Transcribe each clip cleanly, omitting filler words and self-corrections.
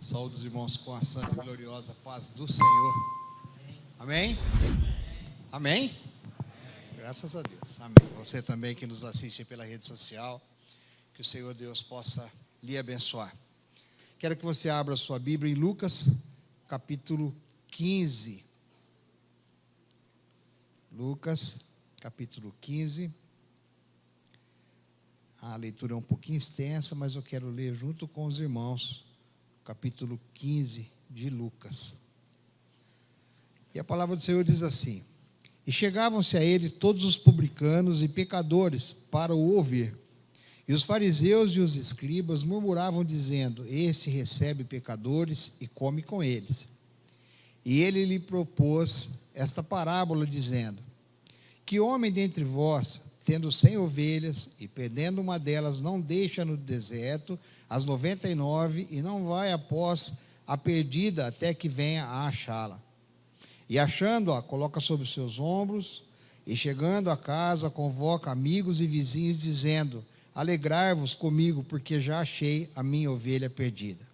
Saúde os irmãos com a santa e gloriosa paz do Senhor. Amém? Amém? Graças a Deus. Amém. Você também que nos assiste pela rede social, que o Senhor Deus possa lhe abençoar. Quero que você abra a sua Bíblia em Lucas, capítulo 15. Lucas, capítulo 15. A leitura é um pouquinho extensa, mas eu quero ler junto com os irmãos, capítulo 15 de Lucas. E a palavra do Senhor diz assim: E chegavam-se a ele todos os publicanos e pecadores para o ouvir. E os fariseus e os escribas murmuravam, dizendo: Este recebe pecadores e come com eles. E ele lhe propôs esta parábola, dizendo: Que homem dentre vós, tendo 100 ovelhas, e perdendo uma delas, não deixa no deserto as 99, e não vai após a perdida, até que venha a achá-la. E achando-a, coloca sobre os seus ombros, e chegando a casa, convoca amigos e vizinhos, dizendo: Alegrai-vos comigo, porque já achei a minha ovelha perdida.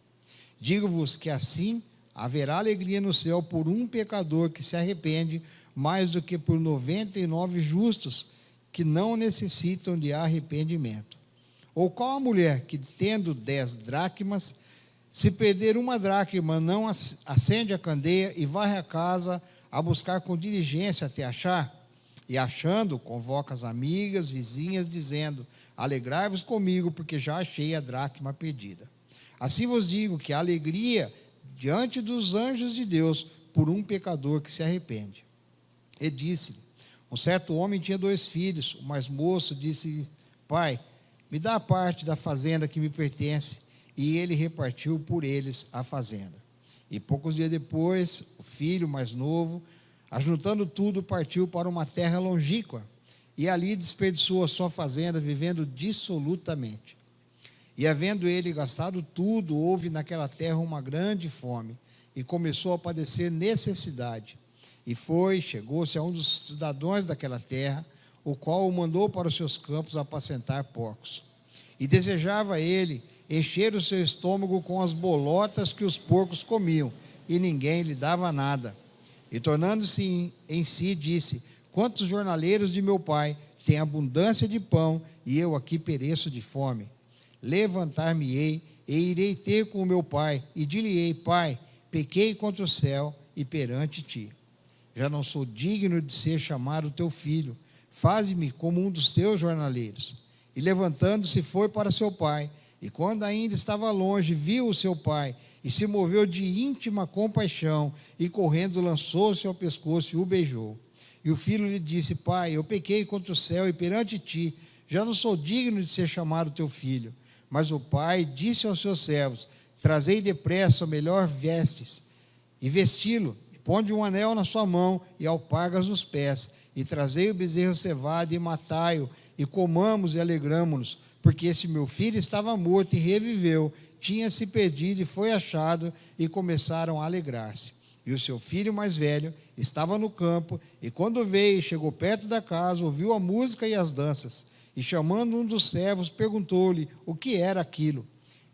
Digo-vos que assim haverá alegria no céu por um pecador que se arrepende, mais do que por 99 justos, que não necessitam de arrependimento. Ou qual a mulher que, tendo 10 dracmas, se perder uma dracma, não acende a candeia e varre a casa a buscar com diligência até achar? E achando, convoca as amigas, vizinhas, dizendo: Alegrai-vos comigo, porque já achei a dracma perdida. Assim vos digo que há alegria diante dos anjos de Deus por um pecador que se arrepende. E disse-lhe: Um certo homem tinha 2 filhos. O mais moço disse: Pai, me dá a parte da fazenda que me pertence. E ele repartiu por eles a fazenda. E poucos dias depois, o filho mais novo, ajuntando tudo, partiu para uma terra longínqua, e ali desperdiçou a sua fazenda, vivendo dissolutamente. E havendo ele gastado tudo, houve naquela terra uma grande fome, e começou a padecer necessidade. E chegou-se a um dos cidadãos daquela terra, o qual o mandou para os seus campos apacentar porcos. E desejava ele encher o seu estômago com as bolotas que os porcos comiam, e ninguém lhe dava nada. E tornando-se em si, disse: Quantos jornaleiros de meu pai têm abundância de pão, e eu aqui pereço de fome? Levantar-me-ei, e irei ter com o meu pai, e dir-lhe-ei: Pai, pequei contra o céu e perante ti. Já não sou digno de ser chamado teu filho, faze-me como um dos teus jornaleiros. E levantando-se foi para seu pai, e quando ainda estava longe, viu o seu pai, e se moveu de íntima compaixão, e correndo lançou-se ao pescoço e o beijou. E o filho lhe disse: Pai, eu pequei contra o céu e perante ti, já não sou digno de ser chamado teu filho. Mas o pai disse aos seus servos: Trazei depressa o melhor vestes, e vesti-lo. Ponde um anel na sua mão e alpargas nos pés, e trazei o bezerro cevado e matai-o, e comamos e alegramo-nos, porque esse meu filho estava morto e reviveu, tinha se perdido e foi achado, e começaram a alegrar-se. E o seu filho mais velho estava no campo, e quando veio e chegou perto da casa, ouviu a música e as danças, e chamando um dos servos, perguntou-lhe o que era aquilo.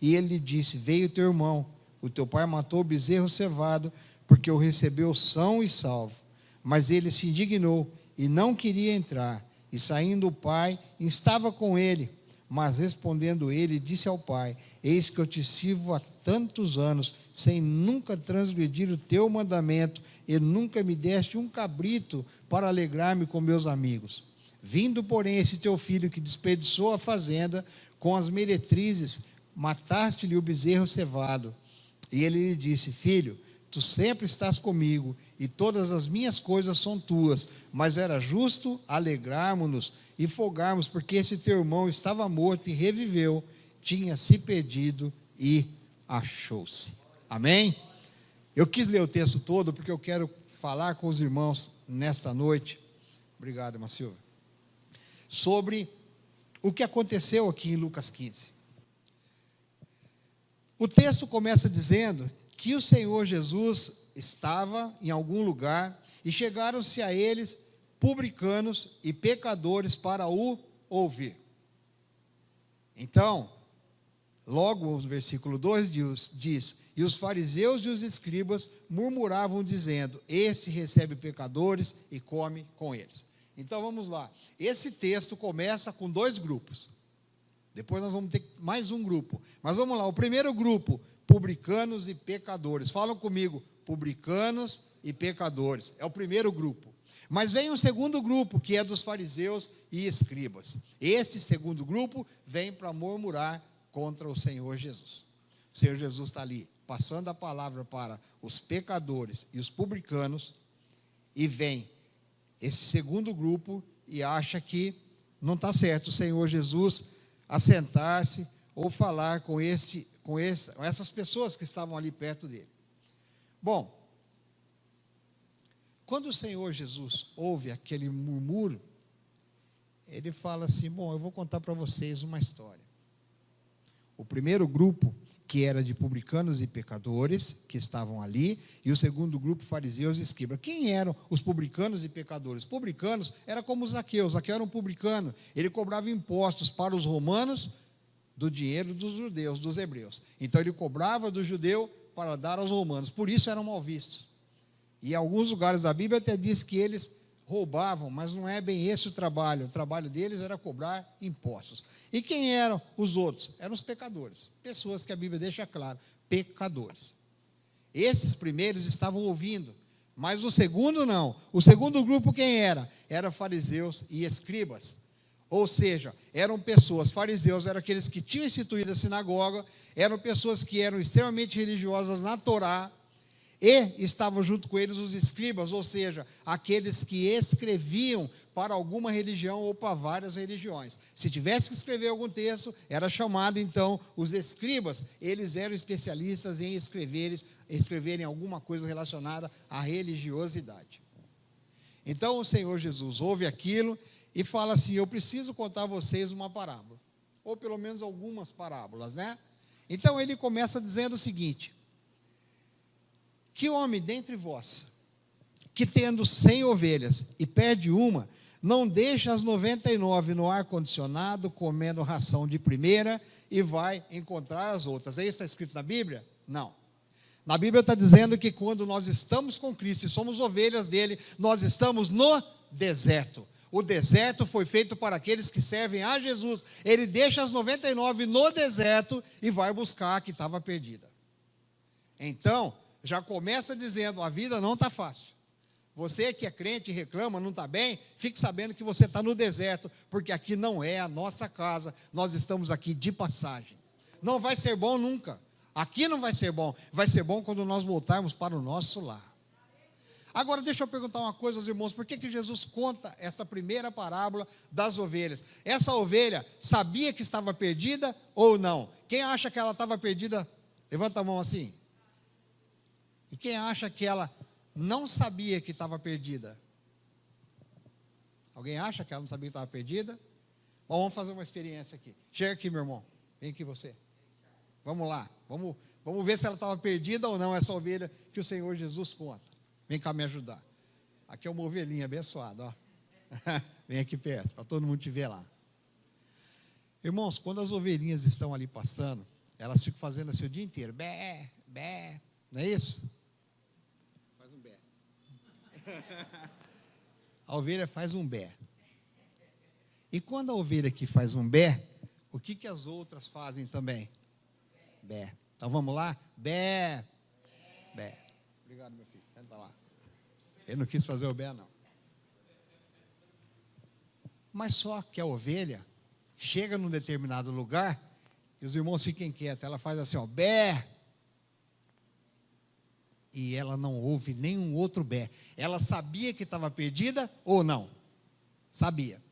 E ele lhe disse: Veio teu irmão, o teu pai matou o bezerro cevado, porque o recebeu são e salvo. Mas ele se indignou e não queria entrar. E saindo o pai, estava com ele. Mas respondendo ele, disse ao pai: Eis que eu te sirvo há tantos anos, sem nunca transgredir o teu mandamento, e nunca me deste um cabrito para alegrar-me com meus amigos. Vindo, porém, esse teu filho que desperdiçou a fazenda, com as meretrizes, mataste-lhe o bezerro cevado. E ele lhe disse: Filho, tu sempre estás comigo, e todas as minhas coisas são tuas, mas era justo alegrarmos-nos e folgarmos, porque esse teu irmão estava morto e reviveu, tinha se perdido e achou-se. Amém? Eu quis ler o texto todo, porque eu quero falar com os irmãos nesta noite, obrigado, irmã Silvia, sobre o que aconteceu aqui em Lucas 15. O texto começa dizendo que o Senhor Jesus estava em algum lugar, e chegaram-se a eles publicanos e pecadores para o ouvir. Então, Logo, o versículo 2 diz: e os fariseus e os escribas murmuravam, dizendo: este recebe pecadores e come com eles. Então vamos lá. Esse texto começa com dois grupos. Depois nós vamos ter mais um grupo. Mas vamos lá, o primeiro grupo, publicanos e pecadores. Falam comigo, publicanos e pecadores. É o primeiro grupo. Mas vem um segundo grupo, que é dos fariseus e escribas. Este segundo grupo vem para murmurar contra o Senhor Jesus. O Senhor Jesus está ali, passando a palavra para os pecadores e os publicanos, e vem esse segundo grupo e acha que não está certo o Senhor Jesus assentar-se ou falar com essas pessoas que estavam ali perto dele. Bom, quando o Senhor Jesus ouve aquele murmúrio, ele fala assim: bom, eu vou contar para vocês uma história. O primeiro grupo, que era de publicanos e pecadores, que estavam ali, e o segundo grupo, fariseus e escribas. Quem eram os publicanos e pecadores? Publicanos era como Zaqueu. Zaqueu era um publicano, ele cobrava impostos para os romanos do dinheiro dos judeus, dos hebreus. Então ele cobrava do judeu para dar aos romanos, por isso eram mal vistos. E em alguns lugares da Bíblia até diz que eles roubavam, mas não é bem esse o trabalho deles era cobrar impostos. E quem eram os outros? Eram os pecadores, pessoas que a Bíblia deixa claro, pecadores. Esses primeiros estavam ouvindo, mas o segundo não. O segundo grupo quem era? Eram fariseus e escribas. Ou seja, eram pessoas, fariseus eram aqueles que tinham instituído a sinagoga, eram pessoas que eram extremamente religiosas na Torá, e estavam junto com eles os escribas, ou seja, aqueles que escreviam para alguma religião ou para várias religiões. Se tivesse que escrever algum texto, era chamado então os escribas. Eles eram especialistas em escreverem alguma coisa relacionada à religiosidade. Então o Senhor Jesus ouve aquilo e fala assim: eu preciso contar a vocês uma parábola, ou pelo menos algumas parábolas, né? Então ele começa dizendo o seguinte: que homem dentre vós, que tendo 100 ovelhas e perde uma, não deixa as 99 no ar-condicionado, comendo ração de primeira, e vai encontrar as outras? É isso que está escrito na Bíblia? Não. Na Bíblia está dizendo que quando nós estamos com Cristo e somos ovelhas dele, nós estamos no deserto. O deserto foi feito para aqueles que servem a Jesus. Ele deixa as 99 no deserto e vai buscar a que estava perdida. Então, já começa dizendo: a vida não está fácil. Você que é crente e reclama, não está bem, fique sabendo que você está no deserto, porque aqui não é a nossa casa, nós estamos aqui de passagem. Não vai ser bom nunca. Aqui não vai ser bom quando nós voltarmos para o nosso lar. Agora deixa eu perguntar uma coisa aos irmãos: por que Jesus conta essa primeira parábola das ovelhas? Essa ovelha sabia que estava perdida ou não? Quem acha que ela estava perdida, levanta a mão assim. E quem acha que ela não sabia que estava perdida? Alguém acha que ela não sabia que estava perdida? Bom, vamos fazer uma experiência aqui. Chega aqui, meu irmão. Vem aqui você. Vamos lá. Vamos ver se ela estava perdida ou não, essa ovelha que o Senhor Jesus conta. Vem cá me ajudar. Aqui é uma ovelhinha abençoada, ó. Vem aqui perto, para todo mundo te ver lá. Irmãos, quando as ovelhinhas estão ali pastando, elas ficam fazendo assim o dia inteiro. Bé, bé. Não é isso? Faz um bé. A ovelha faz um bé. E quando a ovelha aqui faz um bé, o que as outras fazem também? Bé. Então vamos lá? Bé. Bé. Obrigado, meu filho. Senta lá. Ele não quis fazer o bé, não. Mas só que a ovelha chega num determinado lugar e os irmãos fiquem quietos. Ela faz assim, ó, bé. E ela não ouve nenhum outro bé. Ela sabia que estava perdida ou não? Sabia.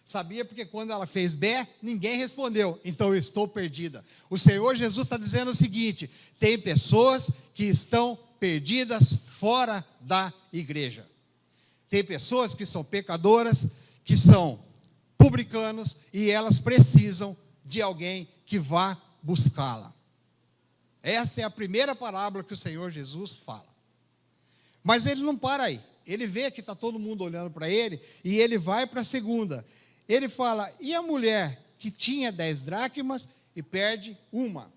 Sabia porque quando ela fez bé, ninguém respondeu. Então eu estou perdida. O Senhor Jesus está dizendo o seguinte: tem pessoas que estão perdidas fora da igreja. Tem pessoas que são pecadoras, que são publicanos, e elas precisam de alguém que vá buscá-la. Esta é a primeira parábola que o Senhor Jesus fala. Mas ele não para aí. Ele vê que está todo mundo olhando para ele, e ele vai para a segunda. Ele fala: e a mulher que tinha 10 dracmas e perde uma.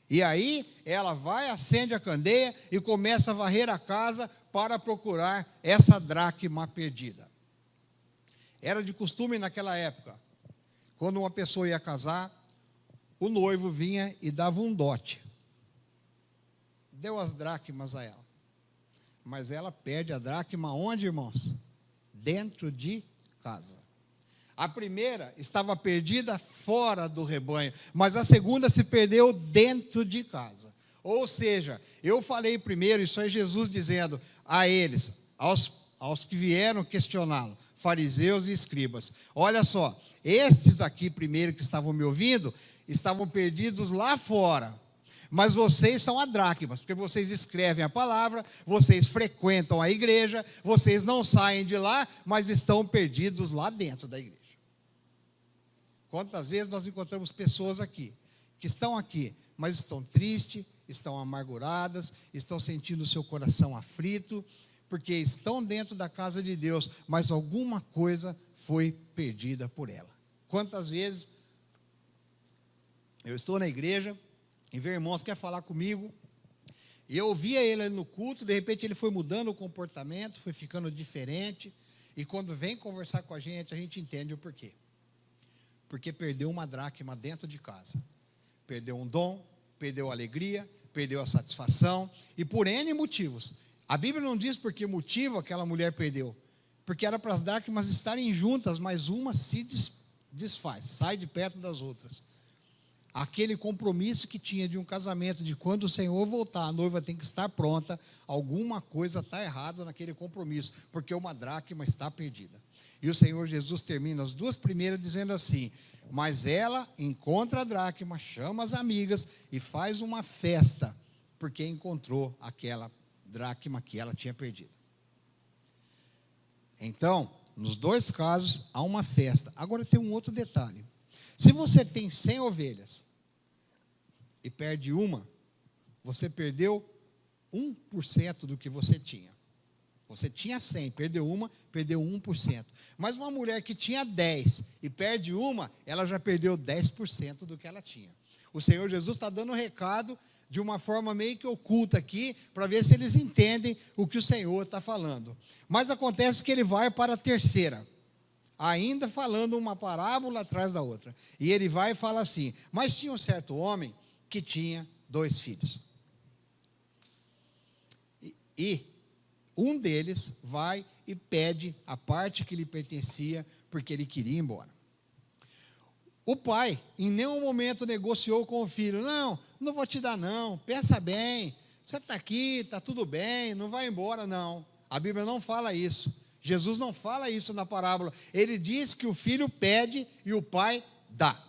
E aí ela vai, acende a candeia e começa a varrer a casa para procurar essa dracma perdida. Era de costume naquela época, quando uma pessoa ia casar, o noivo vinha e dava um dote. Deu as dracmas a ela. Mas ela perde a dracma onde, irmãos? Dentro de casa. A primeira estava perdida fora do rebanho, mas a segunda se perdeu dentro de casa. Ou seja, eu falei primeiro, isso é Jesus dizendo a eles, aos que vieram questioná-lo, fariseus e escribas: olha só, estes aqui primeiro que estavam me ouvindo, estavam perdidos lá fora, mas vocês são a dracmas, porque vocês escrevem a palavra, vocês frequentam a igreja, vocês não saem de lá, mas estão perdidos lá dentro da igreja. Quantas vezes nós encontramos pessoas aqui, que estão aqui, mas estão tristes, estão amarguradas, estão sentindo o seu coração aflito, porque estão dentro da casa de Deus, mas alguma coisa foi perdida por ela. Quantas vezes eu estou na igreja, e ver irmãos quer falar comigo, e eu ouvia ele ali no culto, de repente ele foi mudando o comportamento, foi ficando diferente, e quando vem conversar com a gente entende o porquê. Porque perdeu uma dracma dentro de casa. Perdeu um dom, perdeu a alegria, perdeu a satisfação, e por N motivos. A Bíblia não diz por que motivo aquela mulher perdeu, porque era para as dracmas estarem juntas, mas uma se desfaz, sai de perto das outras. Aquele compromisso que tinha de um casamento, de quando o Senhor voltar, a noiva tem que estar pronta, alguma coisa está errada naquele compromisso, porque uma dracma está perdida. E o Senhor Jesus termina as duas primeiras dizendo assim: mas ela encontra a dracma, chama as amigas e faz uma festa, porque encontrou aquela dracma que ela tinha perdido. Então, nos dois casos, há uma festa. Agora tem um outro detalhe. Se você tem 100 ovelhas e perde uma, você perdeu 1% do que você tinha. Você tinha 100, perdeu uma, perdeu 1%. Mas uma mulher que tinha 10 e perde uma, ela já perdeu 10% do que ela tinha. O Senhor Jesus está dando um recado de uma forma meio que oculta aqui, para ver se eles entendem o que o Senhor está falando. Mas acontece que ele vai para a terceira, ainda falando uma parábola atrás da outra. E ele vai e fala assim: mas tinha um certo homem que tinha 2 filhos. E um deles vai e pede a parte que lhe pertencia, porque ele queria ir embora. O pai, em nenhum momento, negociou com o filho: não vou te dar não, pensa bem, você está aqui, está tudo bem, não vai embora não. A Bíblia não fala isso, Jesus não fala isso na parábola. Ele diz que o filho pede e o pai dá.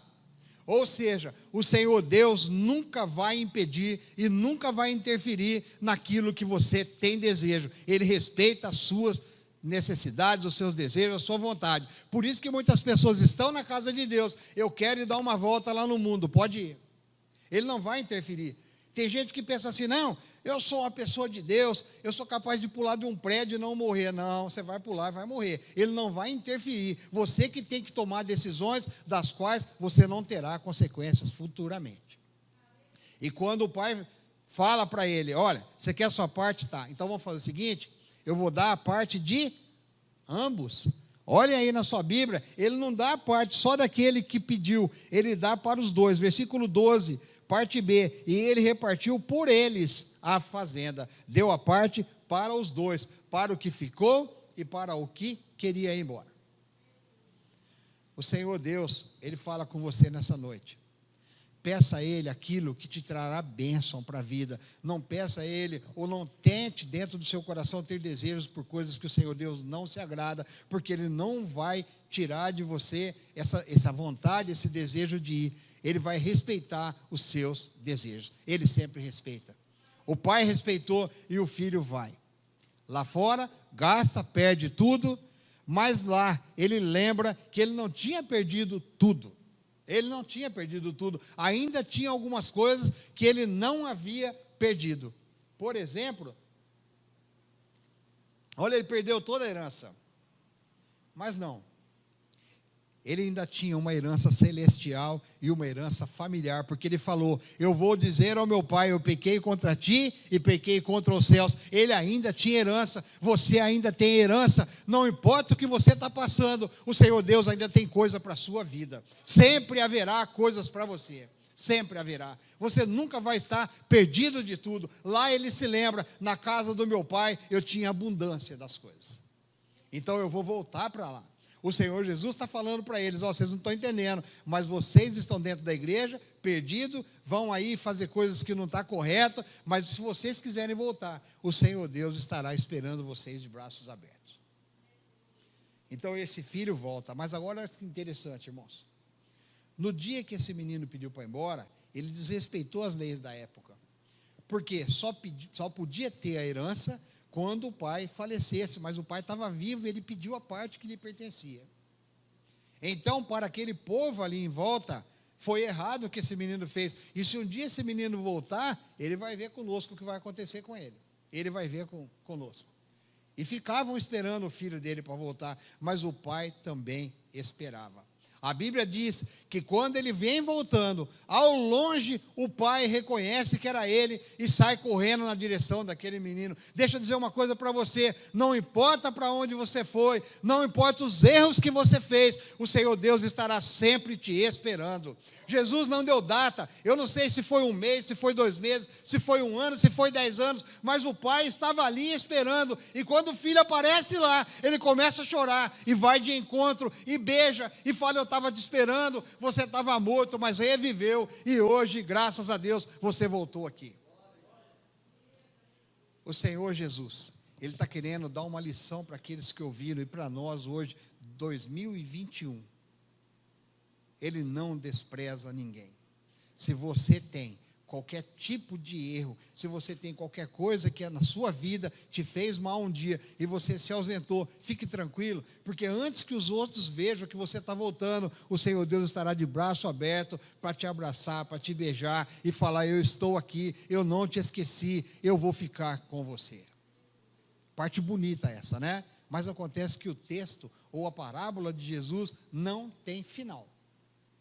Ou seja, o Senhor Deus nunca vai impedir e nunca vai interferir naquilo que você tem desejo. Ele respeita as suas necessidades, os seus desejos, a sua vontade. Por isso que muitas pessoas estão na casa de Deus: eu quero ir dar uma volta lá no mundo, pode ir. Ele não vai interferir. Tem gente que pensa assim: não, eu sou uma pessoa de Deus, eu sou capaz de pular de um prédio e não morrer. Não, você vai pular e vai morrer. Ele não vai interferir. Você que tem que tomar decisões das quais você não terá consequências futuramente. E quando o pai fala para ele: olha, você quer a sua parte? Tá, então vamos fazer o seguinte: eu vou dar a parte de ambos. Olhem aí na sua Bíblia, ele não dá a parte só daquele que pediu, ele dá para os dois. Versículo 12, parte B: e ele repartiu por eles a fazenda, deu a parte para os dois, para o que ficou e para o que queria ir embora. O Senhor Deus, Ele fala com você nessa noite. Peça a Ele aquilo que te trará bênção para a vida. Não peça a Ele, ou não tente dentro do seu coração ter desejos por coisas que o Senhor Deus não se agrada, porque Ele não vai tirar de você essa vontade, esse desejo de ir. Ele vai respeitar os seus desejos. Ele sempre respeita. O pai respeitou e o filho vai. Lá fora, gasta, perde tudo, mas lá ele lembra que ele não tinha perdido tudo. Ele não tinha perdido tudo. Ainda tinha algumas coisas que ele não havia perdido. Por exemplo, olha, ele perdeu toda a herança. Mas não. ele ainda tinha uma herança celestial e uma herança familiar, porque ele falou: eu vou dizer ao meu pai, eu pequei contra ti e pequei contra os céus. Ele ainda tinha herança, você ainda tem herança, não importa o que você está passando, o Senhor Deus ainda tem coisa para a sua vida, sempre haverá coisas para você. Sempre haverá. Você nunca vai estar perdido de tudo. Lá ele se lembra: na casa do meu pai eu tinha abundância das coisas. Então eu vou voltar para lá. O Senhor Jesus está falando para eles: ó, vocês não estão entendendo, mas vocês estão dentro da igreja, perdidos, vão aí fazer coisas que não estão corretas, mas se vocês quiserem voltar, o Senhor Deus estará esperando vocês de braços abertos. Então esse filho volta. Mas agora olha que interessante, irmãos. No dia que esse menino pediu para ir embora, ele desrespeitou as leis da época. Porque só podia ter a herança quando o pai falecesse, mas o pai estava vivo e ele pediu a parte que lhe pertencia. Então, para aquele povo ali em volta, foi errado o que esse menino fez. E se um dia esse menino voltar, ele vai ver conosco o que vai acontecer com ele. Ele vai ver conosco. E ficavam esperando o filho dele para voltar, mas o pai também esperava. A Bíblia diz que quando ele vem voltando, ao longe o pai reconhece que era ele e sai correndo na direção daquele menino. Deixa eu dizer uma coisa para você: não importa para onde você foi, não importa os erros que você fez, o Senhor Deus estará sempre te esperando. Jesus não deu data, eu não sei se foi um mês, se foi 2 meses, se foi 1 ano, se foi 10 anos, mas o pai estava ali esperando, e quando o filho aparece lá, ele começa a chorar, e vai de encontro, e beija, e fala: eu estava te esperando, você estava morto, mas reviveu, e hoje, graças a Deus, você voltou aqui. O Senhor Jesus, Ele está querendo dar uma lição para aqueles que ouviram, e para nós hoje, 2021, Ele não despreza ninguém. Se você tem qualquer tipo de erro, se você tem qualquer coisa que na sua vida te fez mal um dia e você se ausentou, fique tranquilo, porque antes que os outros vejam que você está voltando, o Senhor Deus estará de braço aberto para te abraçar, para te beijar e falar: eu estou aqui, eu não te esqueci, eu vou ficar com você. Parte bonita essa, né? Mas acontece que o texto ou a parábola de Jesus não tem final.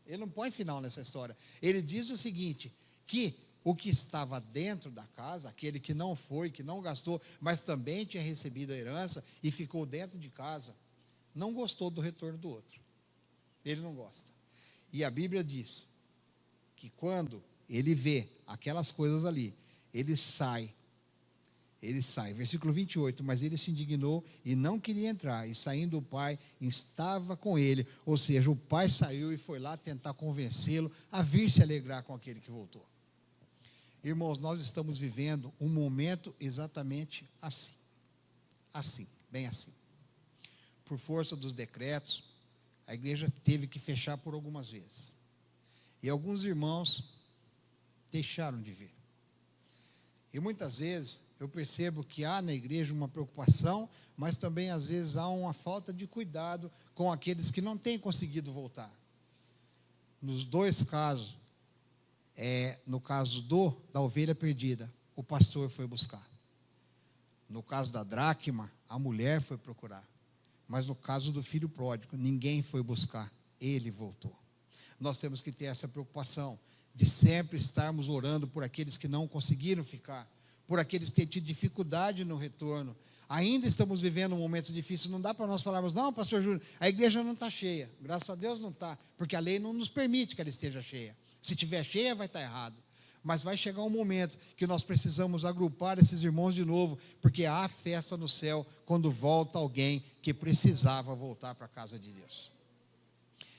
Ele não põe final nessa história. Ele diz o seguinte: que o que estava dentro da casa, aquele que não foi, que não gastou, mas também tinha recebido a herança e ficou dentro de casa, não gostou do retorno do outro. Ele não gosta. E a Bíblia diz que quando ele vê aquelas coisas ali, ele sai, versículo 28, mas ele se indignou e não queria entrar, e saindo o pai, estava com ele, ou seja, o pai saiu e foi lá tentar convencê-lo a vir se alegrar com aquele que voltou. Irmãos, nós estamos vivendo um momento exatamente assim, bem assim. Por força dos decretos, a igreja teve que fechar por algumas vezes, e alguns irmãos deixaram de vir. E muitas vezes eu percebo que há na igreja uma preocupação, mas também às vezes há uma falta de cuidado com aqueles que não têm conseguido voltar. Nos 2 casos, no caso da ovelha perdida, o pastor foi buscar. No caso da dracma, a mulher foi procurar. Mas no caso do filho pródigo, ninguém foi buscar, ele voltou. Nós temos que ter essa preocupação de sempre estarmos orando por aqueles que não conseguiram ficar, por aqueles que têm tido dificuldade no retorno. Ainda estamos vivendo um momento difícil, não dá para nós falarmos: não, pastor Júnior, a igreja não está cheia. Graças a Deus não está, porque a lei não nos permite que ela esteja cheia. Se estiver cheia, vai estar errado. Mas vai chegar um momento que nós precisamos agrupar esses irmãos de novo, porque há festa no céu quando volta alguém que precisava voltar para a casa de Deus.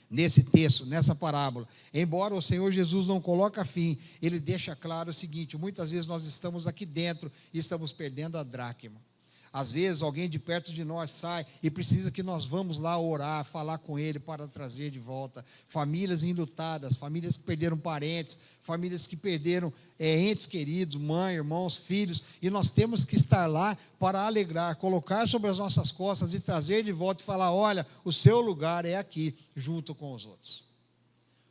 Nesse texto, nessa parábola, embora o Senhor Jesus não coloque fim, ele deixa claro o seguinte: muitas vezes nós estamos aqui dentro e estamos perdendo a dracma. Às vezes alguém de perto de nós sai e precisa que nós vamos lá orar, falar com ele para trazer de volta. Famílias enlutadas, famílias que perderam parentes, famílias que perderam entes queridos, mãe, irmãos, filhos, e nós temos que estar lá para alegrar, colocar sobre as nossas costas e trazer de volta e falar: olha, o seu lugar é aqui, junto com os outros.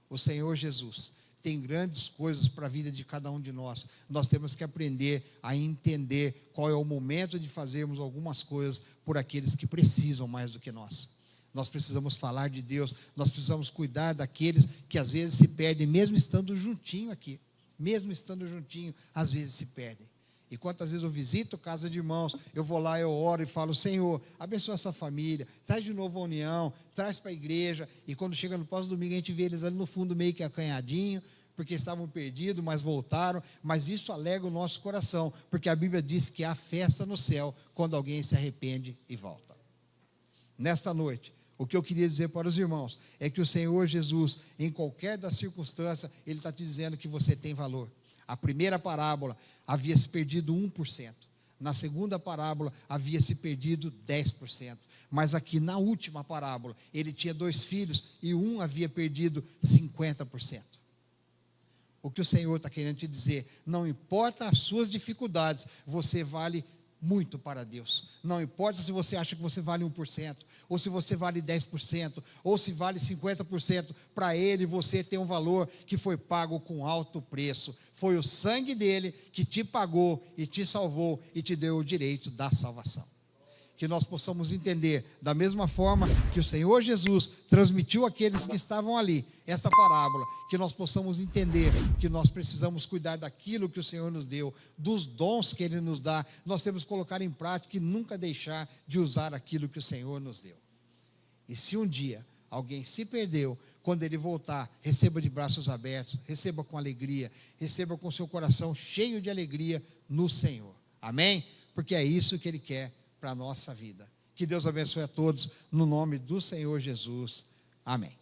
O Senhor Jesus tem grandes coisas para a vida de cada um de nós. Nós temos que aprender a entender qual é o momento de fazermos algumas coisas por aqueles que precisam mais do que nós. nós precisamos falar de Deus, nós precisamos cuidar daqueles que às vezes se perdem, mesmo estando juntinho aqui, mesmo estando juntinho, às vezes se perdem. E quantas vezes eu visito casa de irmãos, eu vou lá, eu oro e falo: Senhor, abençoa essa família, traz de novo a união, traz para a igreja. E quando chega no pós-domingo, a gente vê eles ali no fundo meio que acanhadinho, porque estavam perdidos, mas voltaram. Mas isso alegra o nosso coração, porque a Bíblia diz que há festa no céu quando alguém se arrepende e volta. Nesta noite, o que eu queria dizer para os irmãos é que o Senhor Jesus, em qualquer das circunstâncias, Ele está te dizendo que você tem valor. A primeira parábola havia se perdido 1%. Na segunda parábola havia se perdido 10%. Mas aqui na última parábola, ele tinha 2 filhos e um havia perdido 50%. O que o Senhor está querendo te dizer: não importa as suas dificuldades, você vale muito para Deus. Não importa se você acha que você vale 1%, ou se você vale 10%, ou se vale 50%, para Ele você tem um valor que foi pago com alto preço. Foi o sangue dele que te pagou e te salvou e te deu o direito da salvação. Que nós possamos entender, da mesma forma que o Senhor Jesus transmitiu àqueles que estavam ali, essa parábola, que nós possamos entender que nós precisamos cuidar daquilo que o Senhor nos deu, dos dons que Ele nos dá, nós temos que colocar em prática e nunca deixar de usar aquilo que o Senhor nos deu. E se um dia alguém se perdeu, quando ele voltar, receba de braços abertos, receba com alegria, receba com seu coração cheio de alegria no Senhor. Amém? Porque é isso que Ele quer para a nossa vida. Que Deus abençoe a todos, no nome do Senhor Jesus. Amém.